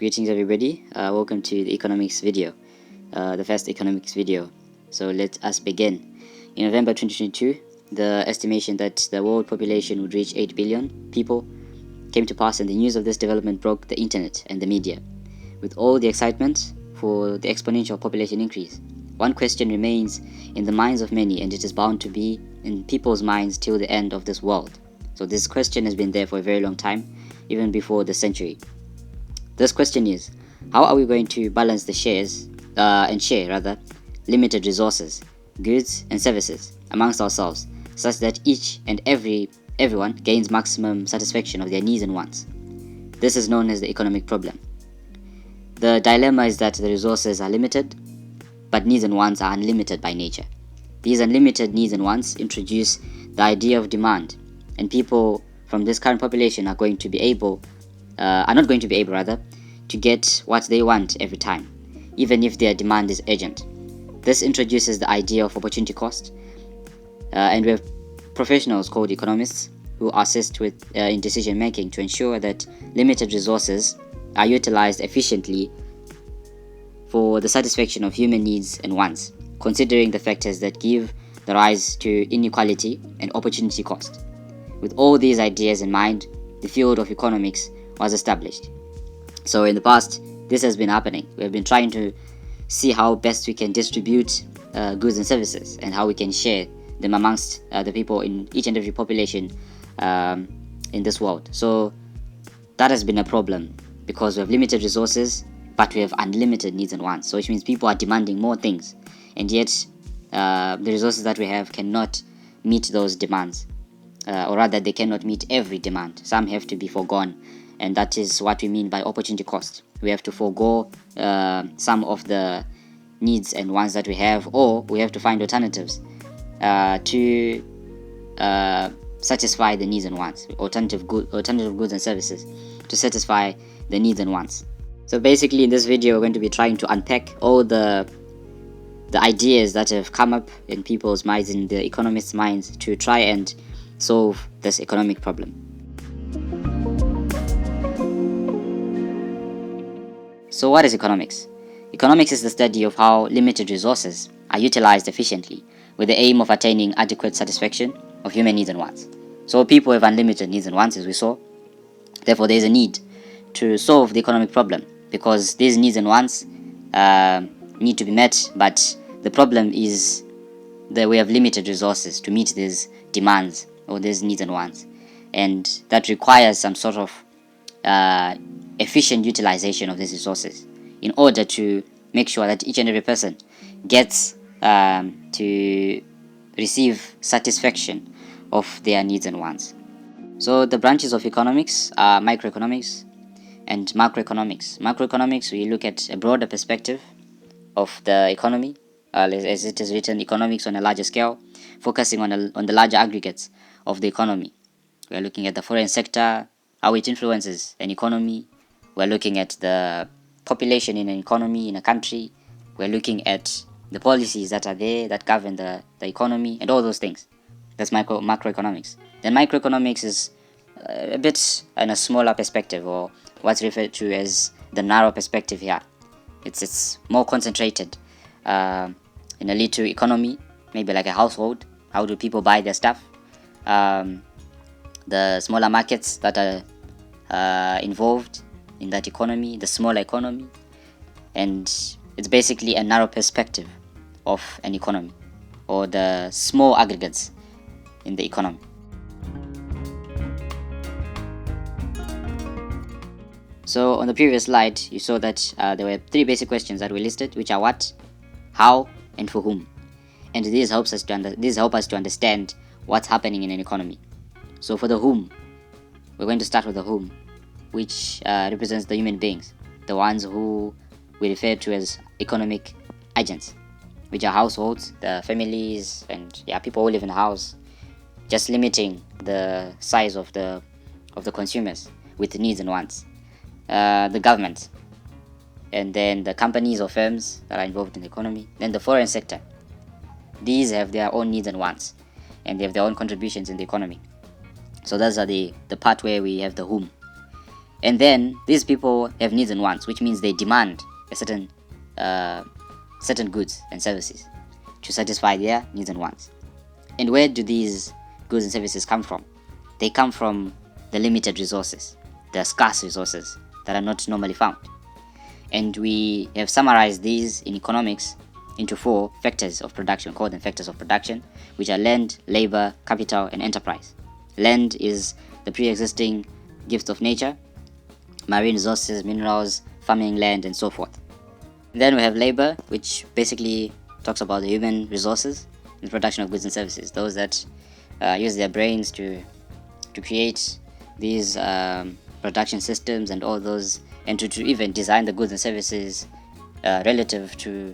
Greetings everybody, welcome to the economics video, the first economics video. So let us begin. In November 2022, the estimation that the world population would reach 8 billion people came to pass, and the news of this development broke the internet and the media. With all the excitement for the exponential population increase, one question remains in the minds of many, and it is bound to be in people's minds till the end of this world. So this question has been there for a very long time, even before the century. This question is, how are we going to balance the share limited resources, goods and services amongst ourselves, such that each and everyone gains maximum satisfaction of their needs and wants? This is known as the economic problem. The dilemma is that the resources are limited, but needs and wants are unlimited by nature. These unlimited needs and wants introduce the idea of demand, and people from this current population are not going to be able to get what they want every time, even if their demand is urgent. This introduces the idea of opportunity cost, and we have professionals called economists who assist in decision making to ensure that limited resources are utilized efficiently for the satisfaction of human needs and wants, considering the factors that give the rise to inequality and opportunity cost. With all these ideas in mind, the field of economics was established. So in the past, this has been happening. We have been trying to see how best we can distribute goods and services, and how we can share them amongst the people in each and every population in this world. So that has been a problem, because we have limited resources, but we have unlimited needs and wants. So which means people are demanding more things, and yet the resources that we have cannot meet those demands, or rather they cannot meet every demand. Some have to be foregone, and that is what we mean by opportunity cost. We have to forego some of the needs and wants that we have, or we have to find alternatives to satisfy the needs and wants, alternative goods and services to satisfy the needs and wants. So basically in this video we're going to be trying to unpack all the ideas that have come up in people's minds, in the economists' minds, to try and solve this economic problem. So what is economics? Economics is the study of how limited resources are utilized efficiently with the aim of attaining adequate satisfaction of human needs and wants. So people have unlimited needs and wants, as we saw. Therefore, there is a need to solve the economic problem, because these needs and wants need to be met, but the problem is that we have limited resources to meet these demands or these needs and wants, and that requires some sort of efficient utilization of these resources in order to make sure that each and every person gets to receive satisfaction of their needs and wants. So the branches of economics are microeconomics and macroeconomics. Macroeconomics, we look at a broader perspective of the economy, as it is written, economics on a larger scale, focusing on the larger aggregates of the economy. We are looking at the foreign sector, how it influences an economy. We're looking at the population in an economy, in a country. We're looking at the policies that are there that govern the economy, and all those things. That's macroeconomics. Then microeconomics is a bit in a smaller perspective, or what's referred to as the narrow perspective here. It's more concentrated in a little economy, maybe like a household. How do people buy their stuff? The smaller markets that are involved in that economy, the smaller economy, and it's basically a narrow perspective of an economy, or the small aggregates in the economy. So on the previous slide, you saw that there were three basic questions that were listed, which are what, how, and for whom. And these help us to understand what's happening in an economy. So for the whom, we're going to start with the whom, which represents the human beings, the ones who we refer to as economic agents, which are households, the families, and people who live in a house, just limiting the size of the consumers with needs and wants. The government, and then the companies or firms that are involved in the economy, then the foreign sector. These have their own needs and wants, and they have their own contributions in the economy. So those are the part where we have the whom. And then these people have needs and wants, which means they demand a certain goods and services to satisfy their needs and wants. And where do these goods and services come from? They come from the limited resources, the scarce resources that are not normally found. And we have summarized these in economics into 4 factors of production, called them factors of production, which are land, labor, capital, and enterprise. Land is the pre-existing gifts of nature, marine resources, minerals, farming land, and so forth. Then we have labor, which basically talks about the human resources in the production of goods and services, those that use their brains to create these production systems and all those, and to even design the goods and services relative to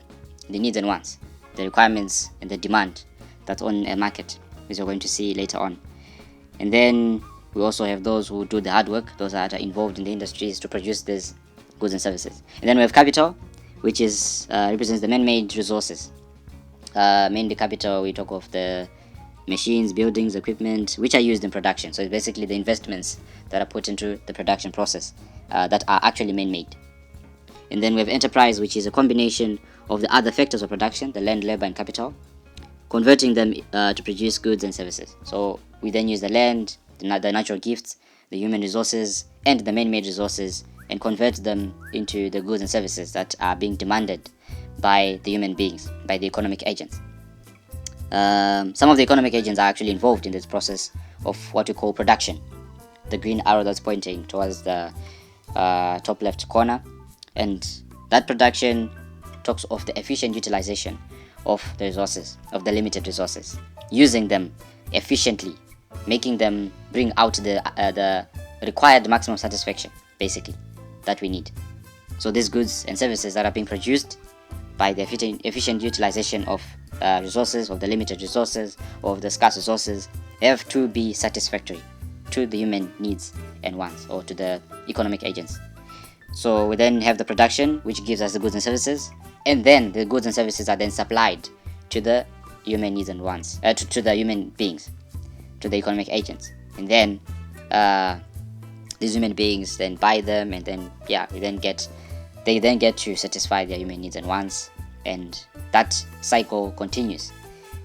the needs and wants, the requirements and the demand that's on a market, which we're going to see later on. And then we also have those who do the hard work, those that are involved in the industries to produce these goods and services. And then we have capital, which is represents the man-made resources. Mainly capital, we talk of the machines, buildings, equipment, which are used in production. So it's basically the investments that are put into the production process that are actually man-made. And then we have enterprise, which is a combination of the other factors of production, the land, labor, and capital, converting them to produce goods and services. So we then use the land, the natural gifts, the human resources, and the man-made resources, and convert them into the goods and services that are being demanded by the human beings, by the economic agents. Some of the economic agents are actually involved in this process of what we call production. The green arrow that's pointing towards the top left corner, and that production talks of the efficient utilization of the resources, of the limited resources, using them efficiently, making them bring out the required maximum satisfaction, basically, that we need. So these goods and services that are being produced by the efficient utilization of resources, of the limited resources, of the scarce resources, have to be satisfactory to the human needs and wants, or to the economic agents. So we then have the production, which gives us the goods and services, and then the goods and services are then supplied to the human needs and wants, to the human beings, to the economic agents. And then these human beings then buy them, and then they then get to satisfy their human needs and wants, and that cycle continues.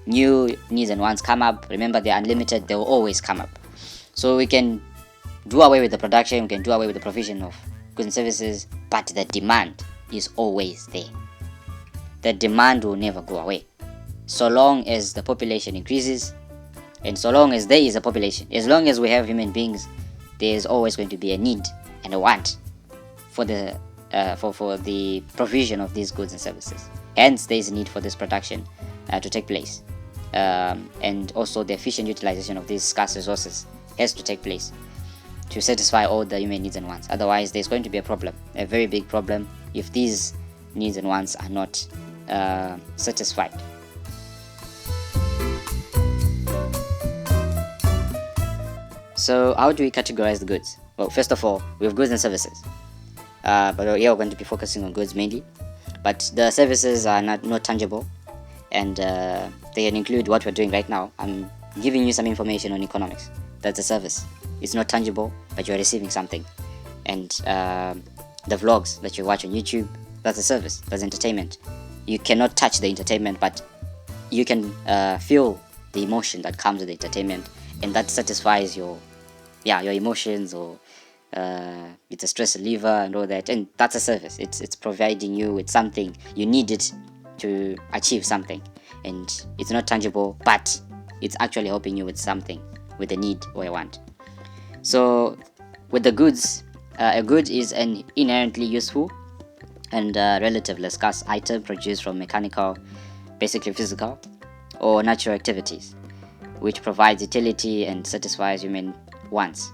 New needs and wants come up. Remember, they're unlimited, they will always come up. So we can do away with the production, we can do away with the provision of goods and services, but the demand is always there. The demand will never go away. So long as the population increases, and so long as there is a population, as long as we have human beings, there is always going to be a need and a want for the provision of these goods and services. Hence, there is a need for this production to take place, and also the efficient utilization of these scarce resources has to take place to satisfy all the human needs and wants. Otherwise, there's going to be a problem, a very big problem, if these needs and wants are not satisfied. So how do we categorize the goods? Well, first of all, we have goods and services. But here we're going to be focusing on goods mainly. But the services are not tangible, and they can include what we're doing right now. I'm giving you some information on economics. That's a service. It's not tangible, but you're receiving something. And the vlogs that you watch on YouTube, that's a service, that's entertainment. You cannot touch the entertainment, but you can feel the emotion that comes with the entertainment, and that satisfies your emotions, or it's a stress reliever and all that, and that's a service. It's providing you with something. You need it to achieve something, and it's not tangible, but it's actually helping you with something, with a need or a want. So with the goods, a good is an inherently useful and relatively scarce item produced from mechanical, basically physical, or natural activities, which provides utility and satisfies human wants.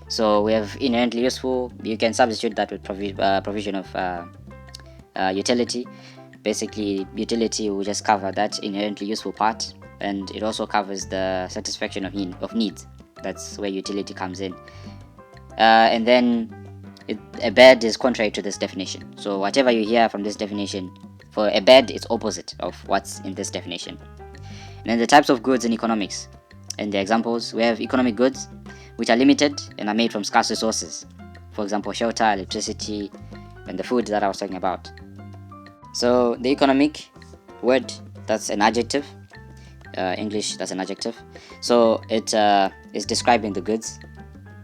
So we have inherently useful. You can substitute that with provision of utility. Basically, utility will just cover that inherently useful part, and it also covers the satisfaction of needs. That's where utility comes in. And then a bad is contrary to this definition. So whatever you hear from this definition, for a bad, it's opposite of what's in this definition. And then the types of goods in economics, and the examples, we have economic goods, which are limited and are made from scarce resources. for example, shelter, electricity, and the food that I was talking about. So the economic word, that's an adjective. English, that's an adjective. So it is describing the goods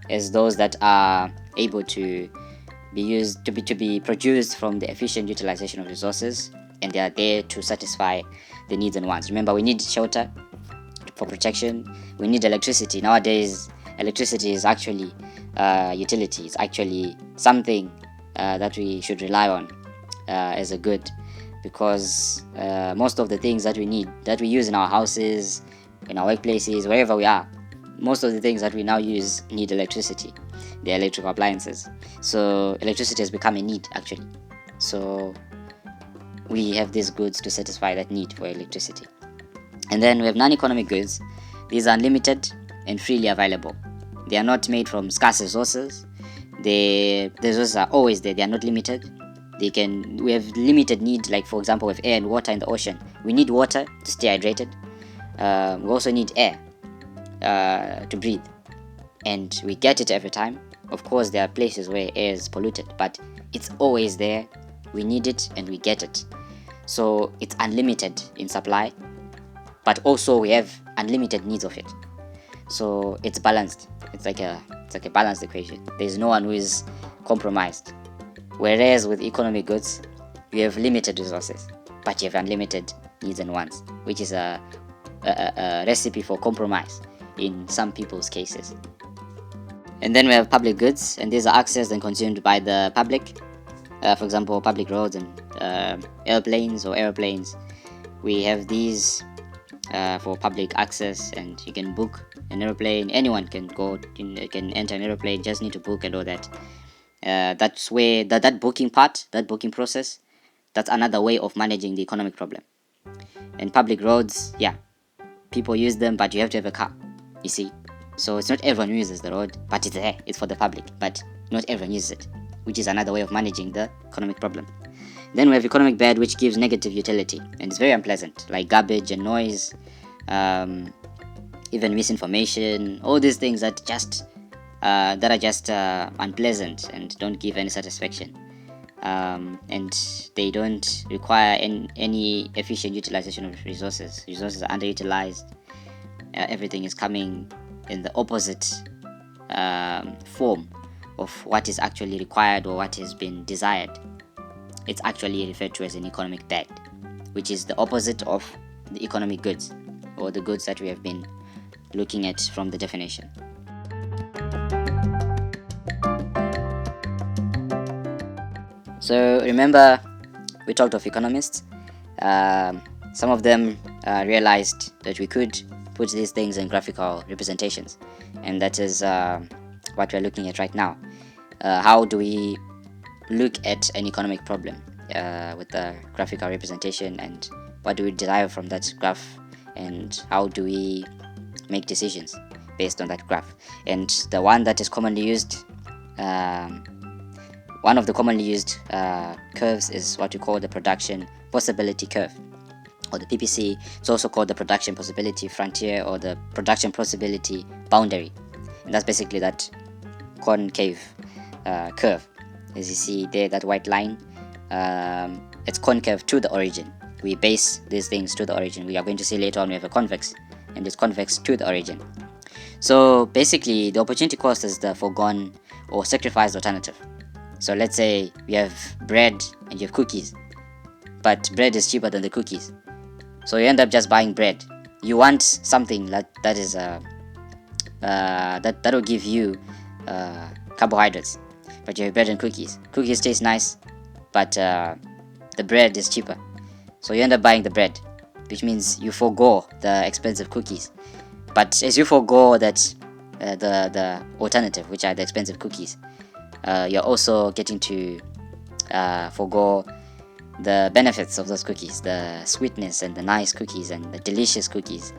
as those that are able to be used to be produced from the efficient utilization of resources, and they are there to satisfy the needs and wants. Remember, we need shelter for protection. We need electricity. Nowadays, electricity is actually utility. It's actually something that we should rely on as a good, because most of the things that we need, that we use in our houses, in our workplaces, wherever we are, most of the things that we now use need electricity. They're electrical appliances. So electricity has become a need, actually. So we have these goods to satisfy that need for electricity. And then we have non-economic goods. These are unlimited and freely available. They are not made from scarce resources. The resources are always there. They are not limited. We have limited need, like for example with air and water in the ocean. We need water to stay hydrated. We also need air to breathe, and we get it every time. Of course, there are places where air is polluted, but it's always there. We need it and we get it. So it's unlimited in supply, but also we have unlimited needs of it. So it's balanced. It's like a balanced equation. There's no one who is compromised. Whereas with economic goods, you have limited resources, but you have unlimited needs and wants, which is a recipe for compromise in some people's cases. And then we have public goods, and these are accessed and consumed by the public. For example, public roads and airplanes or aeroplanes. We have these for public access, and you can book an airplane. Anyone can can enter an airplane, just need to book and all that. That's where that booking part, that booking process, that's another way of managing the economic problem. And public roads, yeah, people use them, but you have to have a car, you see. So it's not everyone who uses the road, but it's there, it's for the public, but not everyone uses it, which is another way of managing the economic problem. Then we have economic bad, which gives negative utility, and it's very unpleasant, like garbage and noise, even misinformation, all these things that are just unpleasant and don't give any satisfaction, and they don't require any efficient utilization of resources. Resources are underutilized. Everything is coming in the opposite form of what is actually required or what has been desired. It's actually referred to as an economic bad, which is the opposite of the economic goods, or the goods that we have been looking at from the definition. So remember, we talked of economists. Some of them realized that we could put these things in graphical representations, and that is what we're looking at right now. How do we look at an economic problem with the graphical representation, and what do we derive from that graph, and how do we make decisions based on that graph? And the one that is commonly used, one of the commonly used curves is what we call the production possibility curve, or the PPC. It's also called the production possibility frontier, or the production possibility boundary. And that's basically that concave curve. As you see there, that white line, it's concave to the origin. We base these things to the origin. We are going to see later on we have a convex, and it's convex to the origin. So basically, the opportunity cost is the foregone or sacrificed alternative. So let's say you have bread and you have cookies, but bread is cheaper than the cookies. So you end up just buying bread. You want something that is that will give you carbohydrates, but you have bread and cookies. Cookies taste nice, but the bread is cheaper. So you end up buying the bread, which means you forego the expensive cookies. But as you forego that the alternative, which are the expensive cookies, you're also getting to forego the benefits of those cookies, the sweetness and the nice cookies and the delicious cookies,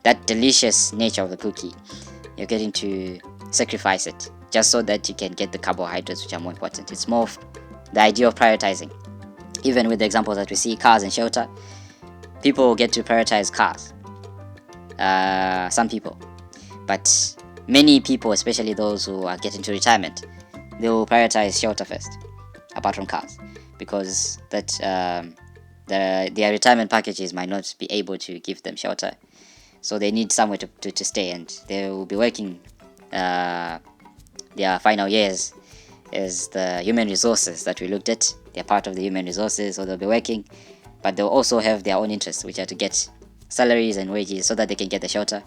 that delicious nature of the cookie. You're getting to sacrifice it just so that you can get the carbohydrates, which are more important. It's more of the idea of prioritizing. Even with the examples that we see, cars and shelter, people get to prioritize cars. Some people, but many people, especially those who are getting to retirement, they will prioritize shelter first, apart from cars, because their retirement packages might not be able to give them shelter, so they need somewhere to stay, and they will be working their final years as the human resources that we looked at. They're part of the human resources, so they'll be working, but they'll also have their own interests, which are to get salaries and wages so that they can get the shelter.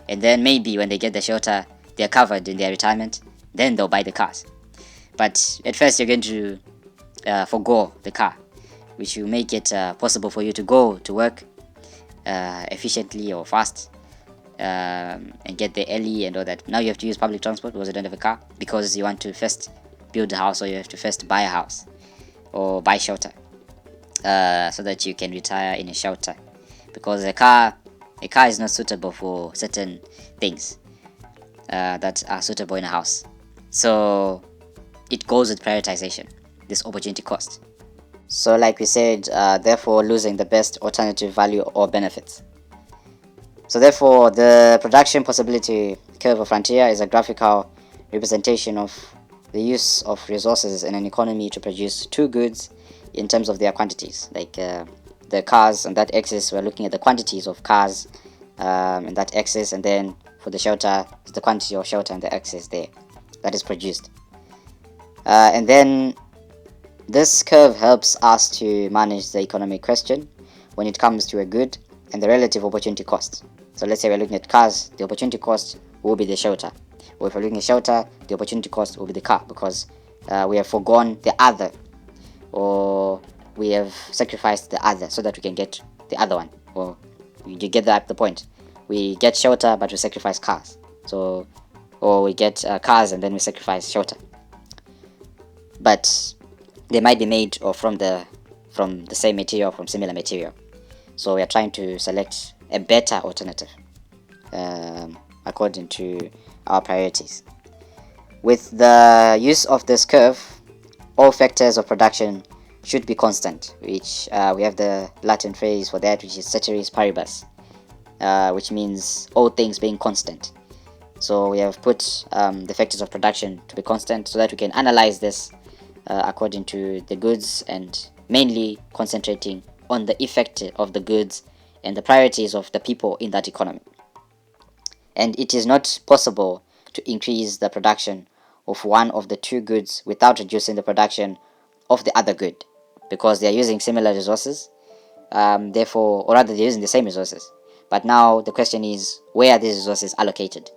And then maybe when they get the shelter, they're covered in their retirement, then they'll buy the cars. But at first you're going to forgo the car, which will make it possible for you to go to work efficiently or fast, and get there early and all that. Now you have to use public transport because you don't have a car, because you want to first build a house, or you have to first buy a house or buy shelter, so that you can retire in a shelter, because a car is not suitable for certain things that are suitable in a house. So it goes with prioritization, this opportunity cost. So like we said, therefore losing the best alternative value or benefits. So therefore the production possibility curve or frontier is a graphical representation of the use of resources in an economy to produce two goods in terms of their quantities. Like the cars on that axis, we're looking at the quantities of cars in that axis, and then for the shelter, it's the quantity of shelter in the axis there that is produced. And then this curve helps us to manage the economic question when it comes to a good and the relative opportunity cost. So let's say we're looking at cars, the opportunity cost will be the shelter. Or if we're looking at shelter, the opportunity cost will be the car, because we have foregone the other, or we have sacrificed the other so that we can get the other one. Or you get the point. We get shelter but we sacrifice cars. So, or we get cars and then we sacrifice shelter. But they might be made or from the same material, from similar material. So we are trying to select a better alternative according to our priorities. With the use of this curve, all factors of production should be constant, which we have the Latin phrase for that, which is ceteris paribus, which means all things being constant. So we have put the factors of production to be constant so that we can analyze this according to the goods, and mainly concentrating on the effect of the goods and the priorities of the people in that economy. And it is not possible to increase the production of one of the two goods without reducing the production of the other good, because they are using similar resources, therefore, or rather they're using the same resources. But now the question is, where are these resources allocated?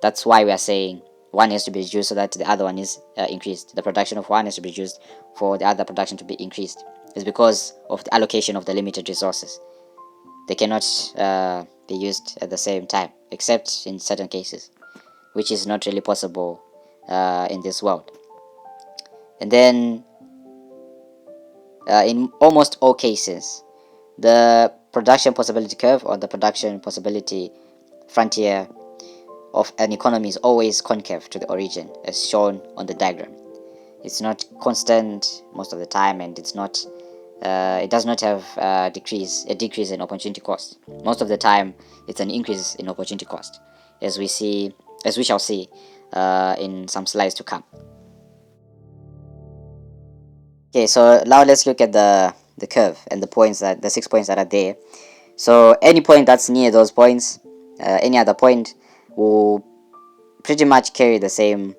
That's why we are saying one has to be reduced so that the other one is increased. The production of one has to be reduced for the other production to be increased. It's because of the allocation of the limited resources. They cannot be used at the same time, except in certain cases, which is not really possible in this world. And then in almost all cases, the production possibility curve or the production possibility frontier of an economy is always concave to the origin, as shown on the diagram. It's not constant most of the time, and it's not it does not have a decrease in opportunity cost. Most of the time it's an increase in opportunity cost, as we shall see in some slides to come. Okay, so now let's look at the curve and the 6 points that are there. So any point that's near those points, any other point will pretty much carry the same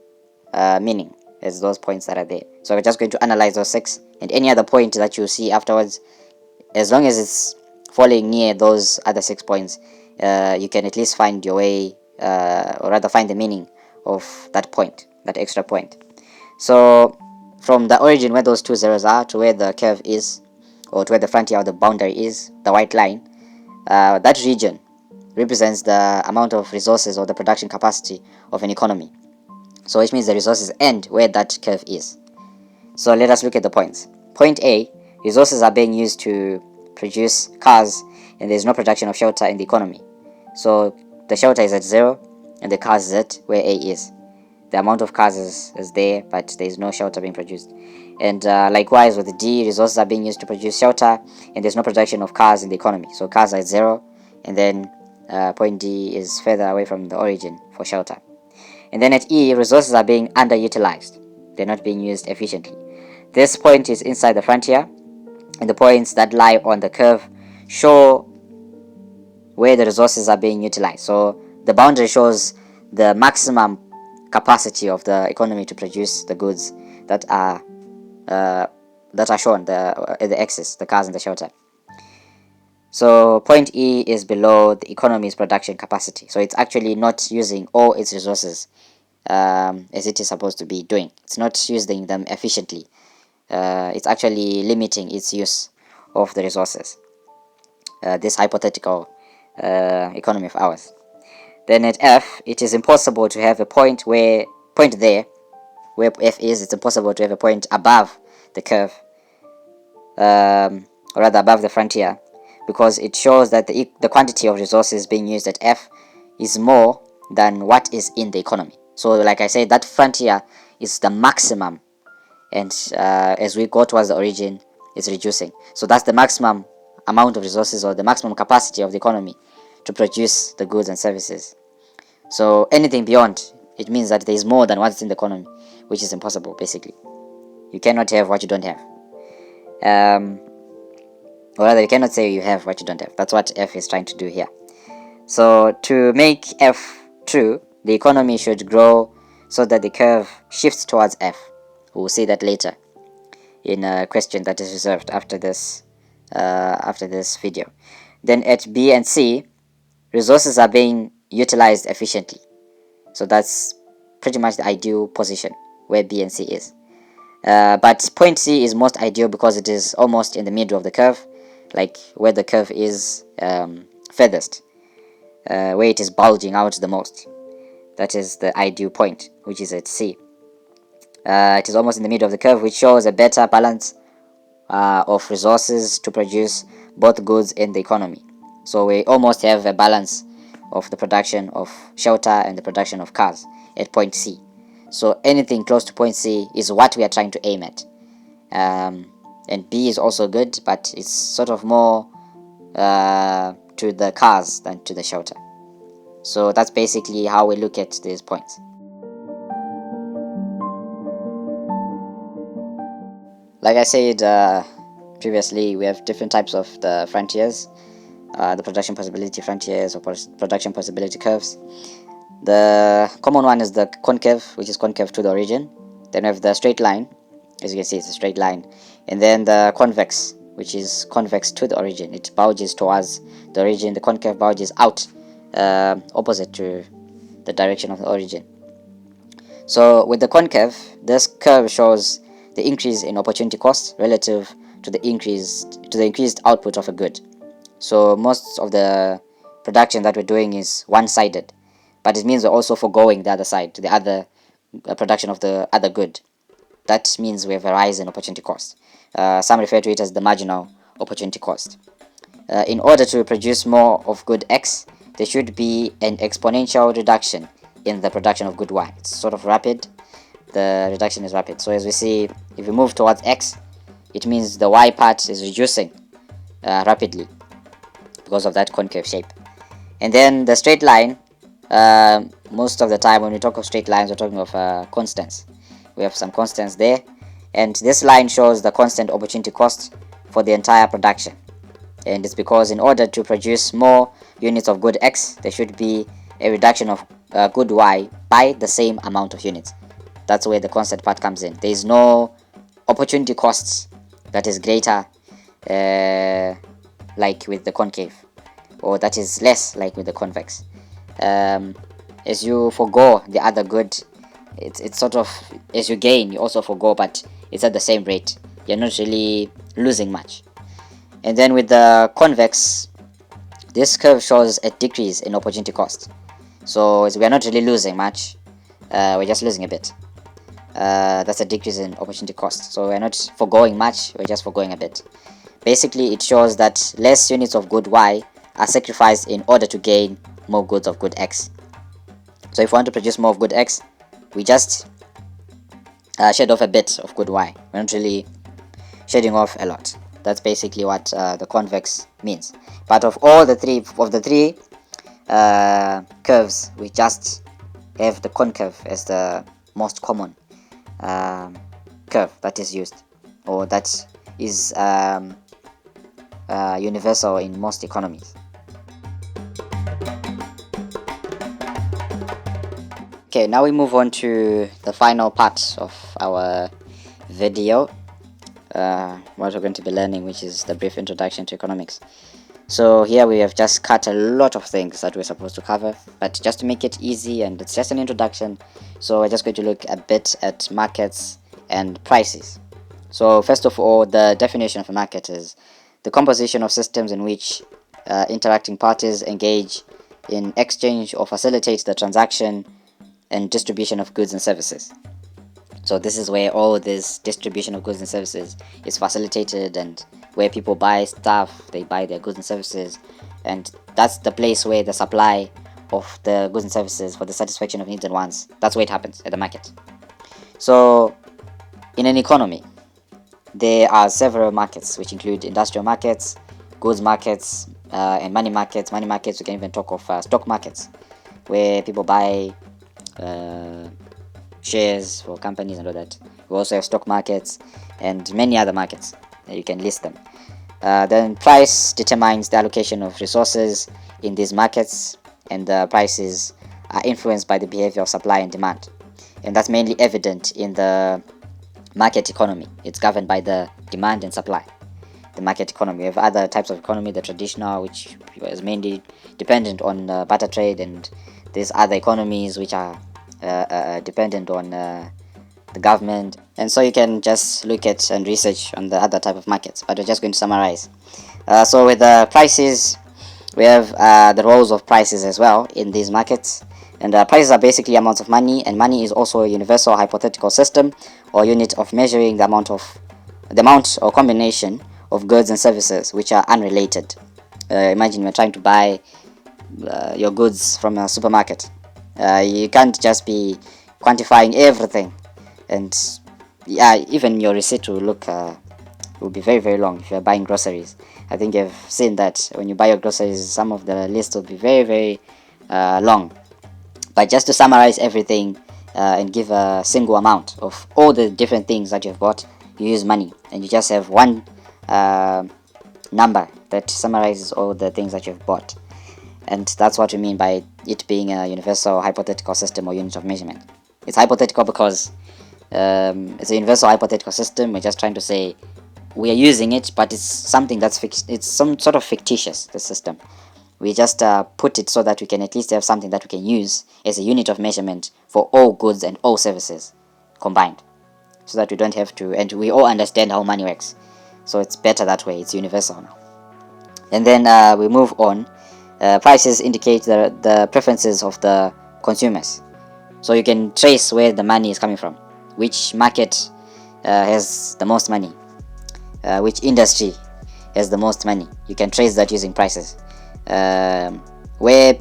meaning as those points that are there. So we're just going to analyze those 6, and any other point that you see afterwards, as long as it's falling near those other 6 points, you can at least find your way, or rather find the meaning of that point, that extra point. So from the origin where those 2 zeros are to where the curve is, or to where the frontier or the boundary is, the white line, that region represents the amount of resources or the production capacity of an economy. So which means the resources end where that curve is. So let us look at the points. Point A, resources are being used to produce cars, and there is no production of shelter in the economy. So the shelter is at 0 and the cars is at where A is. The amount of cars is there, but there is no shelter being produced. And likewise with D, resources are being used to produce shelter, and there's no production of cars in the economy. So cars are at 0, and then point D is further away from the origin for shelter. And then at E, resources are being underutilized. They're not being used efficiently. This point is inside the frontier, and the points that lie on the curve show where the resources are being utilized. So the boundary shows the maximum capacity of the economy to produce the goods that are shown, the axis, the cars and the shelter. So point E is below the economy's production capacity. So it's actually not using all its resources as it is supposed to be doing. It's not using them efficiently. It's actually limiting its use of the resources. This hypothetical economy of ours. Then at F, it is impossible to have a point there where F is. It's impossible to have a point above the curve, or rather above the frontier, because it shows that the quantity of resources being used at F is more than what is in the economy. So like I said, that frontier is the maximum, and as we go towards the origin, it's reducing. So that's the maximum amount of resources, or the maximum capacity of the economy to produce the goods and services. So anything beyond, it means that there is more than what's in the economy, which is impossible. Basically, you cannot have what you don't have, or rather you cannot say you have what you don't have. That's what F is trying to do here. So to make F true, the economy should grow so that the curve shifts towards F. We'll see that later in a question that is reserved after this video. Then at B and C, resources are being utilized efficiently. So that's pretty much the ideal position where B and C is. But point C is most ideal because it is almost in the middle of the curve, like where the curve is furthest, where it is bulging out the most. That is the ideal point, which is at C. It is almost in the middle of the curve, which shows a better balance of resources to produce both goods and the economy. So we almost have a balance of the production of shelter and the production of cars at point C. So anything close to point C is what we are trying to aim at. And B is also good, but it's sort of more to the cars than to the shelter. So that's basically how we look at these points. Like I said previously, we have different types of the frontiers, the production possibility frontiers or production possibility curves. The common one is the concave, which is concave to the origin. Then we have the straight line, as you can see, it's a straight line. And then the convex, which is convex to the origin. It bulges towards the origin. The concave bulges out, opposite to the direction of the origin. So with the concave, this curve shows the increase in opportunity cost relative to the increased output of a good. So most of the production that we're doing is one-sided, but it means we're also foregoing the other side, the other production of the other good. That means we have a rise in opportunity cost. Some refer to it as the marginal opportunity cost. In order to produce more of good X, there should be an exponential reduction in the production of good Y. It's sort of rapid. The reduction is rapid. So as we see, if we move towards X, it means the Y part is reducing rapidly because of that concave shape. And then the straight line, most of the time when we talk of straight lines, we're talking of constants. We have some constants there, and this line shows the constant opportunity cost for the entire production. And it's because in order to produce more units of good X, there should be a reduction of good Y by the same amount of units. That's where the constant part comes in. There is no opportunity costs that is greater like with the concave, or that is less like with the convex. As you forgo the other good, it's sort of, as you gain, you also forgo, but it's at the same rate. You're not really losing much. And then with the convex, this curve shows a decrease in opportunity cost. So we're not really losing much, we're just losing a bit. That's a decrease in opportunity cost. So we're not foregoing much, we're just foregoing a bit. Basically, it shows that less units of good Y are sacrificed in order to gain more goods of good X. So if we want to produce more of good X, we just shed off a bit of good Y. We're not really shedding off a lot. That's basically what the convex means. But of the three curves, we just have the concave as the most common curve that is used, or that is universal in most economies. Okay, now we move on to the final part of our video, what we're going to be learning, which is the brief introduction to economics. So here we have just cut a lot of things that we're supposed to cover, but just to make it easy, and it's just an introduction, so we're just going to look a bit at markets and prices. So first of all, the definition of a market is the composition of systems in which interacting parties engage in exchange or facilitate the transaction and distribution of goods and services. So this is where all this distribution of goods and services is facilitated, and where people buy stuff, they buy their goods and services, and that's the place where the supply of the goods and services for the satisfaction of needs and wants, that's where it happens, at the market. So in an economy, there are several markets, which include industrial markets, goods markets, and money markets. Money markets, we can even talk of stock markets, where people buy shares for companies and all that. We also have stock markets and many other markets. You can list them. Then price determines the allocation of resources in these markets, and the prices are influenced by the behavior of supply and demand, and that's mainly evident in the market economy. It's governed by the demand and supply. The market economy. We have other types of economy, the traditional, which is mainly dependent on barter trade, and there's other economies which are dependent on the government. And so you can just look at and research on the other type of markets, but we're just going to summarize. So with the prices, we have the roles of prices as well in these markets. And prices are basically amounts of money, and money is also a universal hypothetical system or unit of measuring the amount or combination of goods and services which are unrelated. Imagine you're trying to buy your goods from a supermarket. You can't just be quantifying everything, and even your receipt will be very, very long if you're buying groceries. I think you've seen that when you buy your groceries, some of the lists will be very, very long. But just to summarize everything and give a single amount of all the different things that you've bought, you use money, and you just have one number that summarizes all the things that you've bought. And that's what we mean by it being a universal hypothetical system or unit of measurement. It's hypothetical because it's a universal hypothetical system. We're just trying to say we are using it, but it's something that's it's some sort of fictitious, the system. We just put it so that we can at least have something that we can use as a unit of measurement for all goods and all services combined, so that we don't have to, and we all understand how money works. So it's better that way. It's universal now. And then we move on. Prices indicate the preferences of the consumers. So you can trace where the money is coming from, which market has the most money, which industry has the most money. You can trace that using prices. Where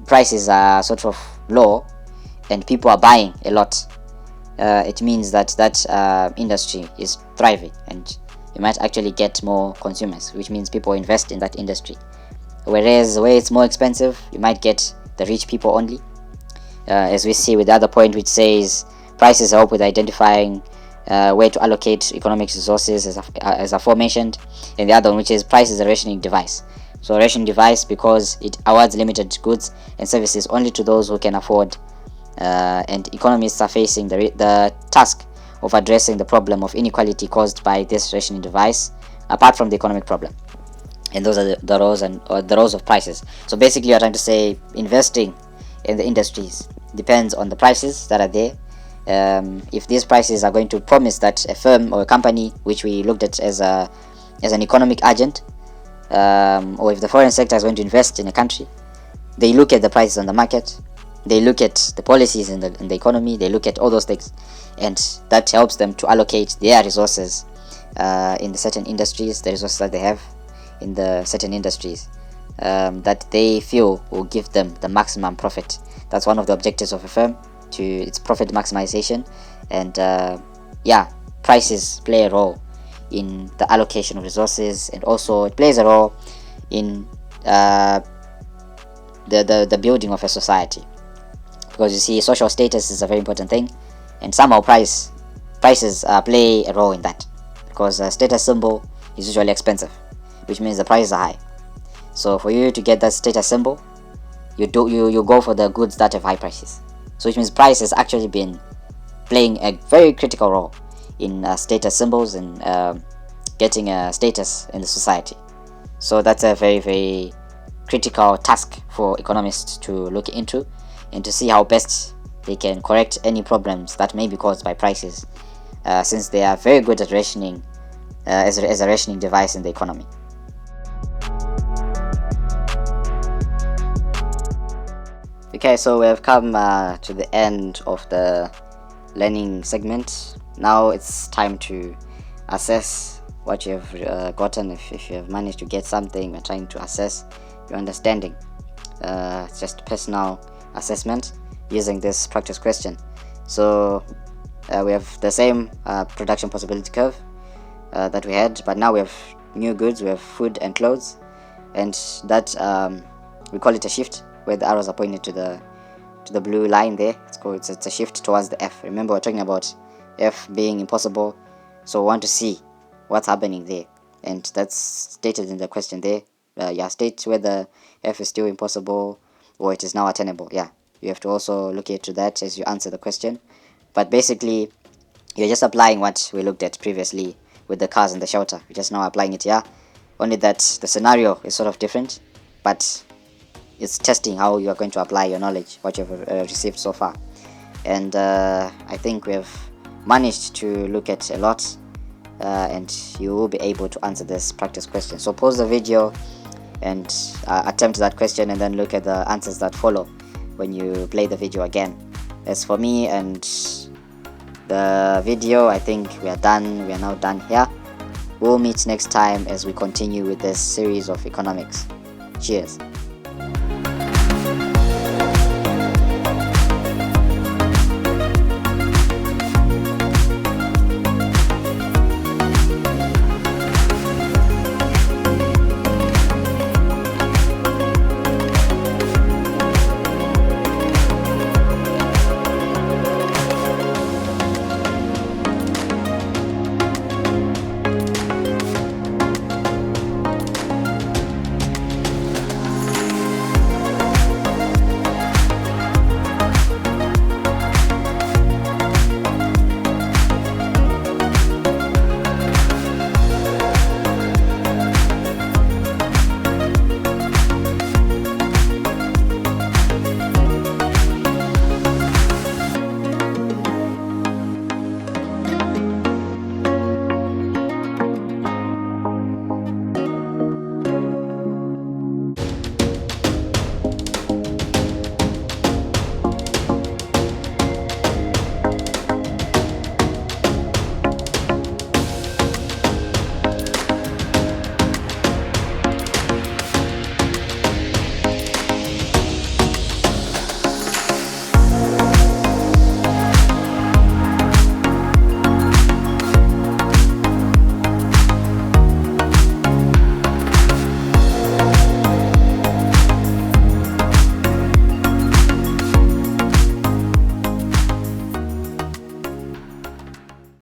prices are sort of low and people are buying a lot, it means that industry is thriving, and you might actually get more consumers, which means people invest in that industry. Whereas where it's more expensive, you might get the rich people only, as we see with the other point, which says prices help with identifying where to allocate economic resources, as aforementioned, and the other one, which is price is a rationing device. So a rationing device because it awards limited goods and services only to those who can afford, and economists are facing the task of addressing the problem of inequality caused by this rationing device, apart from the economic problem. And those are the roles of prices. So basically, you're trying to say investing in the industries depends on the prices that are there. If these prices are going to promise that a firm or a company, which we looked at as an economic agent, or if the foreign sector is going to invest in a country, they look at the prices on the market, they look at the policies in the economy, they look at all those things, and that helps them to allocate their resources in the certain industries, the resources that they have in the certain industries that they feel will give them the maximum profit. That's one of the objectives of a firm, to its profit maximization. And prices play a role in the allocation of resources, and also it plays a role in the building of a society, because you see, social status is a very important thing, and somehow price prices play a role in that, because a status symbol is usually expensive, which means the prices are high. So for you to get that status symbol, you go for the goods that have high prices. So which means price has actually been playing a very critical role in status symbols and getting a status in the society. So that's a very, very critical task for economists to look into, and to see how best they can correct any problems that may be caused by prices, since they are very good at rationing, as a rationing device in the economy. Okay, so we have come to the end of the learning segment. Now it's time to assess what you have gotten. If you have managed to get something, we're trying to assess your understanding. It's just personal assessment using this practice question. So we have the same production possibility curve that we had, but now we have new goods. We have food and clothes, and that we call it a shift, where the arrows are pointing to the blue line there. It's a shift towards the F. Remember, we're talking about F being impossible, so we want to see what's happening there, and that's stated in the question there. State whether F is still impossible or it is now attainable. You have to also look into that as you answer the question. But basically, you're just applying what we looked at previously with the cars and the shelter. You're just now applying it here, only that the scenario is sort of different, but it's testing how you are going to apply your knowledge, what you've received so far. And I think we have managed to look at a lot, and you will be able to answer this practice question. So pause the video and attempt that question, and then look at the answers that follow when you play the video again. As for me and the video, I think we are done. We are now done here. We'll meet next time as we continue with this series of economics. Cheers.